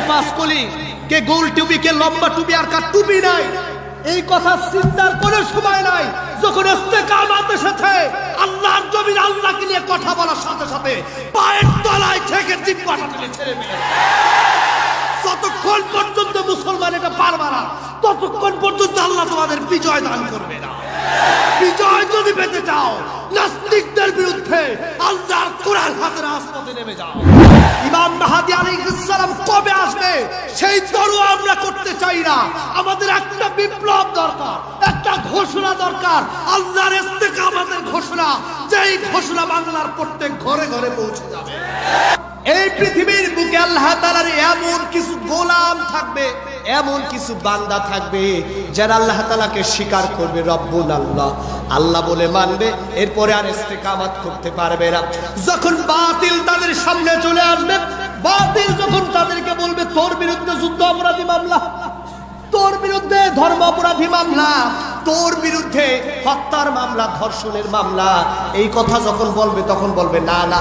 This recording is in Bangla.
পাঁচ কলি, কে গোল টুপি, কে লম্বা টুপি, আর কার টুপি নাই, এই কথা চিন্তার কোনো সময় নাই। যখন ইস্তেকামত এসেছে, আল্লাহর জমিন আল্লাহকে নিয়ে কথা বলার সাথে সাথে পায়ের তলায় থেকে জিহ্বাটা টেনে ছেড়ে দিলেন। যতক্ষণ পর্যন্ত মুসলমান এটা পারবে না, ততক্ষণ পর্যন্ত আল্লাহ তোমাদের বিজয় দান করবে না। বিজয় যদি পেতে চাও, নাস্তিকদের বিরুদ্ধে আল্লাহর কোরআন হাতে রাজপথে নেমে যাও। ইমাম মাহদী আলাইহিস সালাম কবে আসবে সেই তরুয়া আমরা করতে চাই না। আমাদের একটা বিপ্লব দরকার, একটা ঘোষণা দরকার, আল্লাহর ইস্তেকামতের ঘোষণা, যেই ঘোষণা বাংলার প্রত্যেক ঘরে ঘরে পৌঁছে যাবে। এই পৃথিবীর বুকে আল্লাহ তাআলার এমন কিছু গোলাম থাকবে, এমন কিছু বান্দা থাকবে যারা আল্লাহ তাআলাকে স্বীকার করবে রব্বুল আল্লাহ, আল্লাহ বলে মানবে, এরপরে আর ইস্তেকামত করতে পারবে না। যখন বাতিল তাদের সামনে চলে আসবে, বাতিল যখন তাদেরকে বলবে তোর বিরুদ্ধে যুদ্ধ অপরাধী মামলা, তোর বিরুদ্ধে ধর্ম অপরাধী মামলা, তোর বিরুদ্ধে হত্যার মামলা, ধর্ষণের মামলা, এই কথা যখন বলবে তখন বলবে না না,